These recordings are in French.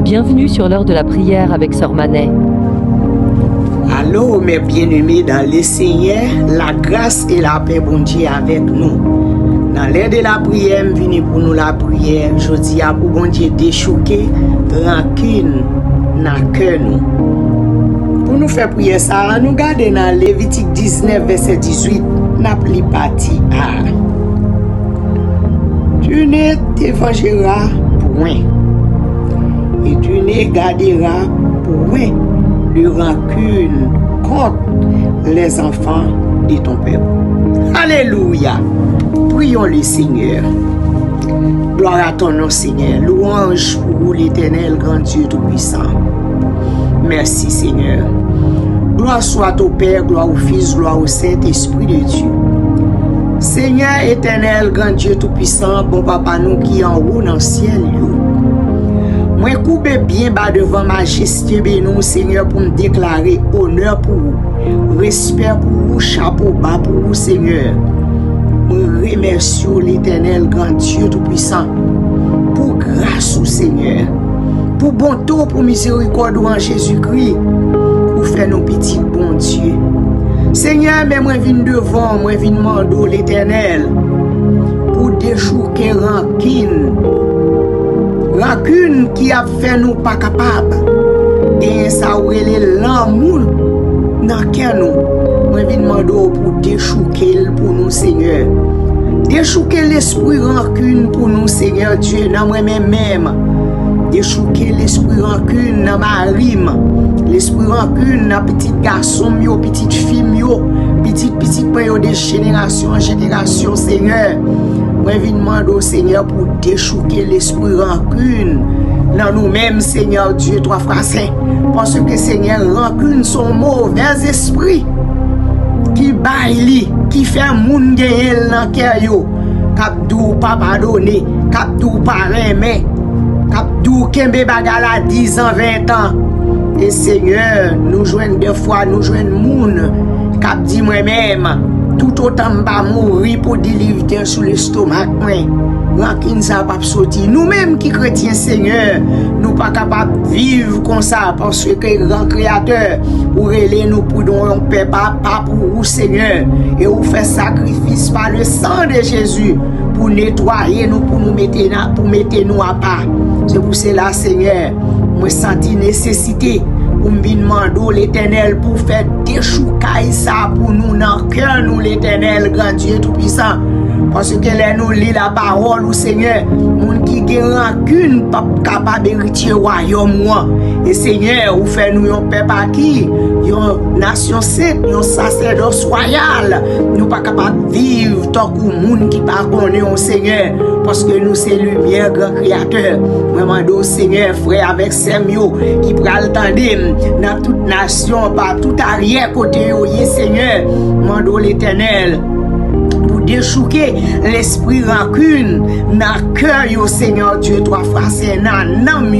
Bienvenue sur l'heure de la prière avec Sœur Manet. Allô, mes bien-aimés dans le Seigneur, la grâce et la paix, bon Dieu, avec nous. Dans l'heure de la prière, venez pour nous la prière. Je dis à pour bon Dieu déchouquer, rancune dans le cœur nous. Pour nous faire prier ça, nous gardons dans Lévitique 19, verset 18, nous parti A. Tu ne t'évangeras point, et tu ne garderas point de rancune contre les enfants de ton peuple. Alléluia. Prions le Seigneur. Gloire à ton nom, Seigneur. Louange pour l'Éternel, grand Dieu Tout-Puissant. Merci, Seigneur. Gloire soit au Père, gloire au Fils, gloire au Saint-Esprit de Dieu. Seigneur éternel, grand Dieu Tout-Puissant, bon papa nous qui en haut dans le ciel. Moi coupe bien bas devant majesté nous, Seigneur, pour me déclarer honneur pour vous, respect pour vous, chapeau bas pour vous, Seigneur. Je remercie l'Éternel, grand Dieu Tout-Puissant, pour grâce au Seigneur, pour bonté, pour miséricorde en Jésus-Christ, pour faire nos petits bons Dieu. Seigneur, mais moi viens devant, moi viens demander l'Éternel, pour déchouquer rancune qui a fait nous pas capables. Et ça ou l'amour dans quel nous. Moi viens demander pour déchouquer pour nous, Seigneur. Déchouquer l'esprit rancune pour nous, Seigneur Dieu, dans moi-même. Déchouquer l'esprit rancune dans ma rime. L'esprit rancune dans petit garçon, petite fille, petite période de génération en génération, Seigneur. Moi, je demande au Seigneur pour déchouquer l'esprit rancune dans nous-mêmes, Seigneur Dieu, trois frères saints. Parce que, Seigneur, rancune sont mauvais esprits qui baillent, qui fait moun gagner dans le cœur, capdou pas pardonner, capdou pas aimer, capdou kembe bagala 10 ans, 20 ans. Et Seigneur, nous joignons des fois, nous joignons moun, cap dit moi-même, tout autant m'ba mourir pour délivrer sur l'estomac, rancune ça pas sortir. Nous-mêmes qui chrétiens, Seigneur, nous pas capables de vivre comme ça parce que grand créateur, pour aider nous pour nous paix pas pour vous, Seigneur, et vous faire sacrifice par le sang de Jésus pour nettoyer nous, pour nous mettre nous à part. C'est pour cela, Seigneur, moi senti nécessité pour me demander l'Éternel pour faire déchoucaille ça pour nous dans le cœur, nous l'Éternel, grand Dieu Tout-Puissant. Parce que là, nous lit la parole, Seigneur, moun qui a rancune, pas capable de retirer le royaume. Et Seigneur, vous faites nous un peuple qui, une nation sainte, un sacerdoce royal. Nous pas capable de vivre tant que moun qui pas connaît au Seigneur. Parce que nous, c'est lumière, grand créateur. Moi, je demande au Seigneur, frère, avec Samuel, qui prend le temps dans toute nation, par tout arrière côté, Seigneur, je demande l'Éternel. Déchouquer l'esprit rancune dans le cœur, Seigneur Dieu, trois frères, c'est dans l'âme,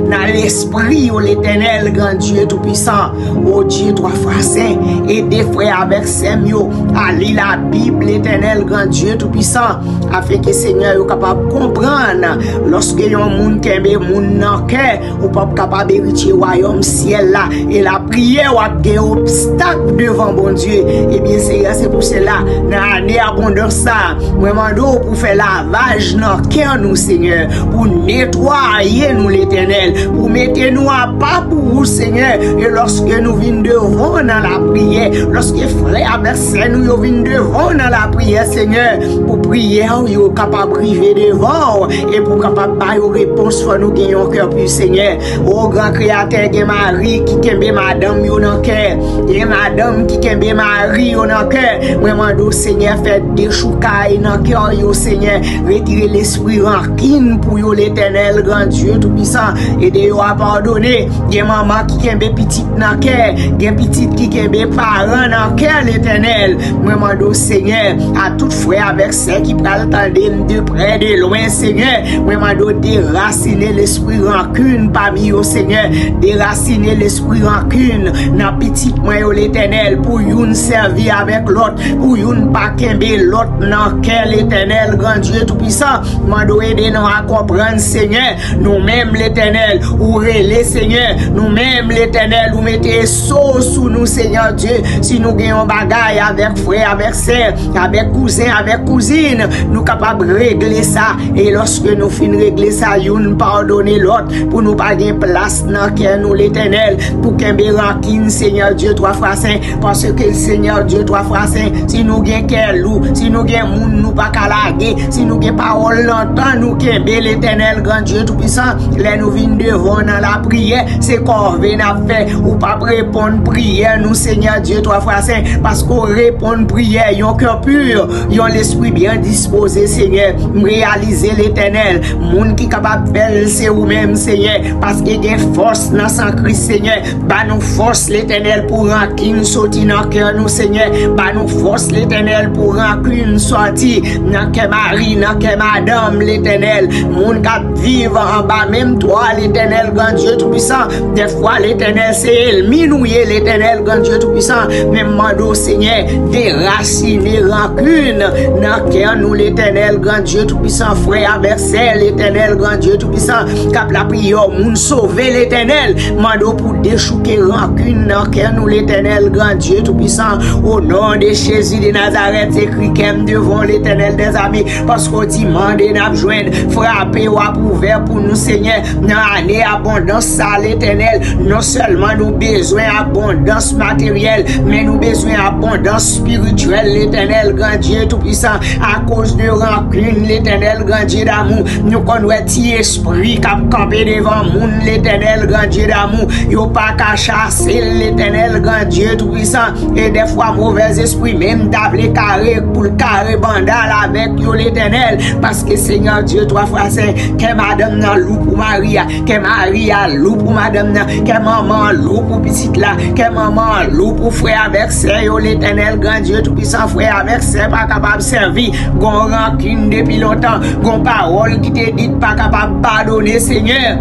dans l'esprit, l'Éternel, grand Dieu Tout-Puissant, oh Dieu, trois frères, et des frères avec Samuel, à lire la Bible, l'Éternel, grand Dieu Tout-Puissant, afin que Seigneur soit capable de comprendre, lorsque y a un monde qui est dans le cœur, ou pas capable d'hériter le royaume ciel là, et la prière ou des obstacles devant bon Dieu, et bien c'est pour cela, dans l'année de ça, moi mando pour faire lavage dans le cœur nous, Seigneur, pour nettoyer nous, l'Éternel, pour mettre nous à pas pour vous, Seigneur, et lorsque nous venons devant dans la prière, lorsque frère verset nous viennent devant dans la prière, Seigneur, pour prier, nous sommes capables de arriver devant, et pour capable de réponse, pour nous gagner un cœur plus, Seigneur. Au grand créateur, il y a Marie qui kembe madame dans le cœur, il y a madame qui kembe Marie dans le cœur, moi mando, Seigneur, fait déchoucaille dans le cœur, Seigneur, retirer l'esprit rancune pour l'Éternel, grand Dieu Tout-Puissant, et de vous pardonner. Il y a maman qui kembe petite dans le cœur, il y a petite qui kembe parent dans le cœur, l'Éternel. Moi, mando, Seigneur, à tout frère avec ceux qui prennent le temps de près, de loin, Seigneur. Moi, mando, déraciner l'esprit rancune parmi vous, Seigneur, déraciner l'esprit rancune dans petite moi, l'Éternel, pour une servir avec l'autre, pour une pas kembe l'autre dans quel l'éternel, grand Dieu tout-puissant, mando aider nous à comprendre, Seigneur, nous-mêmes l'éternel, ou relais, Seigneur, nous-mêmes l'éternel, ou mettez sauce sous nous, Seigneur Dieu, si nous gagnons bagaille avec frère, avec sœur, avec cousin, avec cousine, nous capables de régler ça, et lorsque nous finissons de régler ça, nous pardonner l'autre, pour nous pas gagner place dans cœur nous l'éternel, pour qu'un bérankine, Seigneur Dieu, trois fois saint, parce que le Seigneur Dieu, trois fois saint, si nous gagnons cœur loup, si nous gagnons moun, nous pas calaguer, si nous gagnons parole longtemps, nous gagnons l'éternel, grand Dieu tout-puissant, là nous venons devant dans la prière, c'est corvée n'a fait, ou pas répondre prière, nous Seigneur Dieu, trois fois saint, parce qu'on répond prière, yon cœur pur, yon l'esprit bien disposé, Seigneur, réaliser l'éternel, moun qui capable de faire, c'est vous-même, Seigneur, parce qu'il y a force dans sang Christ, Seigneur, bah nous force l'éternel pour rancune sortir dans le cœur, nous, Seigneur, bah nous force l'éternel pour rancune sortir dans le cœur mari, dans le cœur madame, l'éternel, moun qui vivre en bas, même toi, l'éternel, grand Dieu tout-puissant, des fois l'éternel, c'est ennemi, nous, l'éternel, grand Dieu tout-puissant, même mando, Seigneur, déraciner rancune dans le cœur, nous, l'éternel, grand Dieu tout-puissant, frère, adversaire, l'éternel, grand Dieu tout-puissant, cap la prière, moun sauver l'éternel, mando pour déchouquer rancune dans le cœur, nous, l'éternel, grand Dieu tout-puissant, au nom de Jésus de Nazareth, écrit qu'aime devant l'éternel des amis, parce qu'on dit, mandez, n'a joindre, frapper ou ouvert pour nous, Seigneur, dans l'année abondance, ça, l'éternel, non seulement nous besoin abondance matérielle, mais nous besoin abondance spirituelle, l'éternel, grand Dieu tout-puissant, à cause de rancune, l'éternel, grand Dieu d'amour, nous connaissons esprit qui campé devant moun, l'éternel, grand Dieu d'amour, yo pas qu'à chasser, l'éternel, grand Dieu tout-puissant, et des fois mauvais esprit, même d'appeler carré pour le carré bandal avec yo, l'éternel, parce que Seigneur Dieu, trois fois saint, que madame nan loup pour Maria, que Maria loup pour madame nan, que maman loup pour petite là, que maman loup pour frère avec sœur, yo, l'éternel, grand Dieu tout-puissant, frère avec sœur, pas capable de servir, gon rancune depuis longtemps, gon parole qui te dit pas capable de pardonner, Seigneur.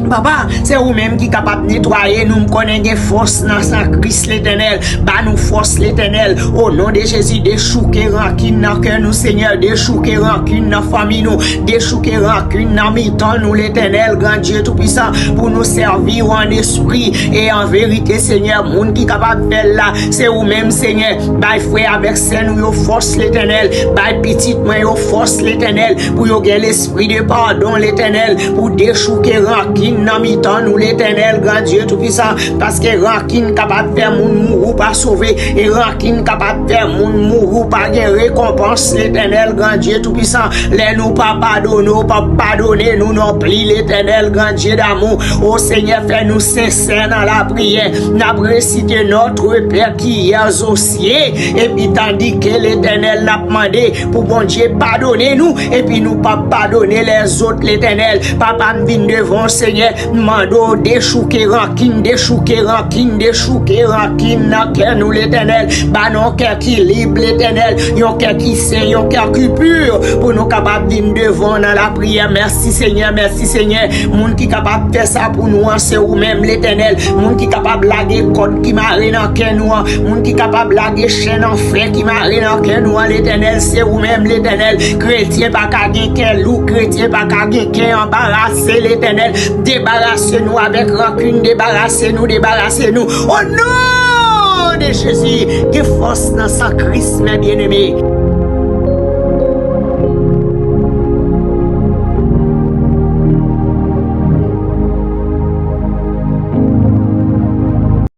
Papa, c'est vous-même qui est capable de nettoyer. Nous connaissons force dans sang Christ l'éternel. Bah nous force l'éternel. Au nom de Jésus, déchouquer rancune dans cœur nous, Seigneur. Déchouquer rancune dans famille nous. Déchouquer rancune dans mi-temps nous, l'éternel, grand Dieu tout-puissant, pour nous servir en esprit et en vérité, Seigneur. Monde qui est capable de faire là, c'est vous-même, Seigneur. Bah frère avec ça, nous yo force l'éternel. Bah petite moi yo force l'éternel. Pour yo gagner l'esprit de pardon, l'éternel. Pour déchouquer rancune dans mi-temps nous, l'éternel, grand Dieu tout-puissant, parce que rancune capable de faire moun mourou pas sauver, et rancune capable de faire moun mourou pas gagner récompense, l'éternel, grand Dieu tout-puissant, les nous pas pardonner, nous non plus, l'éternel, grand Dieu d'amour, ô Seigneur, fais-nous sincères dans la prière, n'a récité notre Père qui est associé, et puis tandis que l'éternel l'a demandé pour bon Dieu pardonner nous, et puis nous pas pardonner les autres, l'éternel, papa me vient devant, Seigneur, mando déchouquer rancune, dans cœur nous, l'éternel, bah non cœur qui libre, l'éternel, yon cœur qui saint, yon cœur qui pur, pour nous capables de devant dans la prière. Merci Seigneur, moun qui capable de faire ça pour nous, c'est vous-même, l'éternel, moun qui capable de laguer code qui marine dans cœur nous, moun qui capable de laguer chaîne en frère qui marine dans cœur nous, l'éternel, c'est vous-même, l'éternel, chrétien pas qu'à gagner loup, chrétien pas qu'à gagner embarrassé, l'éternel, débarrassez-nous avec rancune, débarrassez-nous. Au nom de Jésus, que force dans sang Christ, mes bien-aimés.